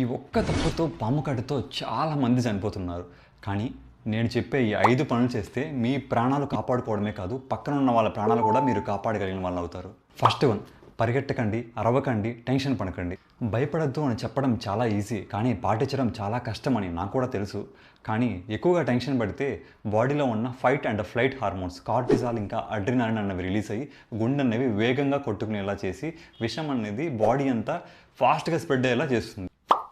ఈ ఒక్క తప్పుతో పాము కాటుతో చాలా మంది చనిపోతున్నారు. కానీ నేను చెప్పే ఈ 5 పనులు చేస్తే మీ ప్రాణాలు కాపాడుకోవడమే కాదు, పక్కన ఉన్న వాళ్ళ ప్రాణాలు కూడా మీరు కాపాడగలిగిన వాళ్ళు అవుతారు. ఫస్ట్ వన్, పరిగెట్టకండి, అరవకండి, టెన్షన్ పడకండి. భయపడద్దు అని చెప్పడం చాలా ఈజీ, కానీ పాటించడం చాలా కష్టమని నాకు కూడా తెలుసు. కానీ ఎక్కువగా టెన్షన్ పడితే బాడీలో ఉన్న fight and flight hormones cortisol ఇంకా అడ్రినాలిన్ అన్నవి రిలీజ్ అయ్యి గుండె అనేవి వేగంగా కొట్టుకునేలా చేసి విషం అనేది బాడీ అంతా ఫాస్ట్గా స్ప్రెడ్ అయ్యేలా చేస్తుంది.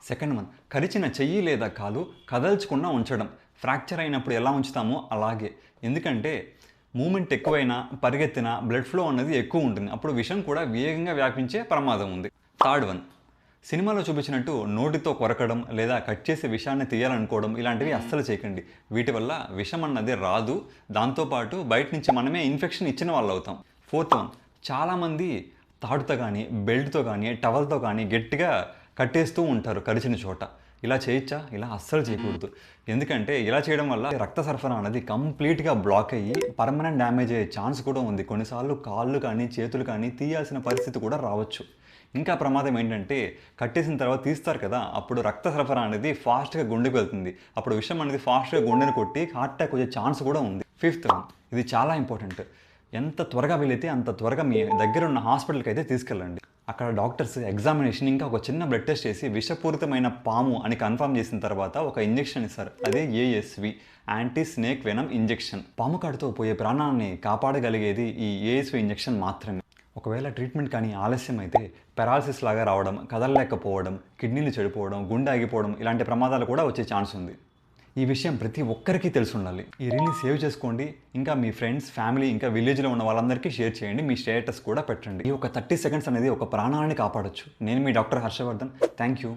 సెకండ్ వన్, కరిచిన చెయ్యి లేదా కాలు కదల్చకుండా ఉంచడం. ఫ్రాక్చర్ అయినప్పుడు ఎలా ఉంచుతామో అలాగే. ఎందుకంటే మూమెంట్ ఎక్కువైనా పరిగెత్తినా బ్లడ్ ఫ్లో అనేది ఎక్కువ ఉంటుంది, అప్పుడు విషం కూడా వేగంగా వ్యాపించే ప్రమాదం ఉంది. థర్డ్ వన్, సినిమాలో చూపించినట్టు నోటితో కొరకడం లేదా కట్ చేసి విషాన్ని తీయాలనుకోవడం ఇలాంటివి అస్సలు చేయకండి. వీటి వల్ల విషం అన్నది రాదు, దాంతోపాటు బయట నుంచి మనమే ఇన్ఫెక్షన్ ఇచ్చిన వాళ్ళు అవుతాం. ఫోర్త్ వన్, చాలామంది తాడుతో కానీ బెల్ట్తో కానీ టవల్తో కానీ గట్టిగా కట్టేస్తూ ఉంటారు కరిచిన చోట. ఇలా చేయొచ్చా? ఇలా అస్సలు చేయకూడదు. ఎందుకంటే ఇలా చేయడం వల్ల రక్త సరఫరా అనేది కంప్లీట్గా బ్లాక్ అయ్యి పర్మనెంట్ డ్యామేజ్ అయ్యే ఛాన్స్ కూడా ఉంది. కొన్నిసార్లు కాళ్ళు కానీ చేతులు కానీ తీయాల్సిన పరిస్థితి కూడా రావచ్చు. ఇంకా ప్రమాదం ఏంటంటే కట్టేసిన తర్వాత తీస్తారు కదా, అప్పుడు రక్త సరఫరా అనేది ఫాస్ట్గా గుండెకు వెళ్తుంది, అప్పుడు విషం అనేది ఫాస్ట్గా గుండెను కొట్టి హార్ట్ అటాక్ వచ్చే ఛాన్స్ కూడా ఉంది. ఫిఫ్త్ వన్, ఇది చాలా ఇంపార్టెంట్. ఎంత త్వరగా వీలైతే అంత త్వరగా మీ దగ్గర ఉన్న హాస్పిటల్కి అయితే తీసుకెళ్ళండి. అక్కడ డాక్టర్స్ ఎగ్జామినేషన్ ఇంకా ఒక చిన్న బ్లడ్ టెస్ట్ చేసి విషపూరితమైన పాము అని కన్ఫర్మ్ చేసిన తర్వాత ఒక ఇంజెక్షన్ ఇస్తారు. అదే ASV, anti snake venom injection. పాము కాటుతో పోయే ప్రాణాన్ని కాపాడగలిగేది ఈ ఏఎస్వి ఇంజెక్షన్ మాత్రమే. ఒకవేళ ట్రీట్మెంట్ కానీ ఆలస్యం అయితే పెరాలసిస్ లాగా రావడం, కదలలేకపోవడం, కిడ్నీలు చెడిపోవడం, గుండె ఆగిపోవడం ఇలాంటి ప్రమాదాలు కూడా వచ్చే ఛాన్స్ ఉంది. ఈ విషయం ప్రతి ఒక్కరికి తెలిసి ఉండాలి. ఈ రీల్ని సేవ్ చేసుకోండి, ఇంకా మీ ఫ్రెండ్స్, ఫ్యామిలీ, ఇంకా విలేజ్లో ఉన్న వాళ్ళందరికీ షేర్ చేయండి, మీ స్టేటస్ కూడా పెట్టండి. ఈ ఒక 30 సెకండ్స్ అనేది ఒక ప్రాణాన్ని కాపాడొచ్చు. నేను మీ డాక్టర్ హర్షవర్ధన్. Thank you.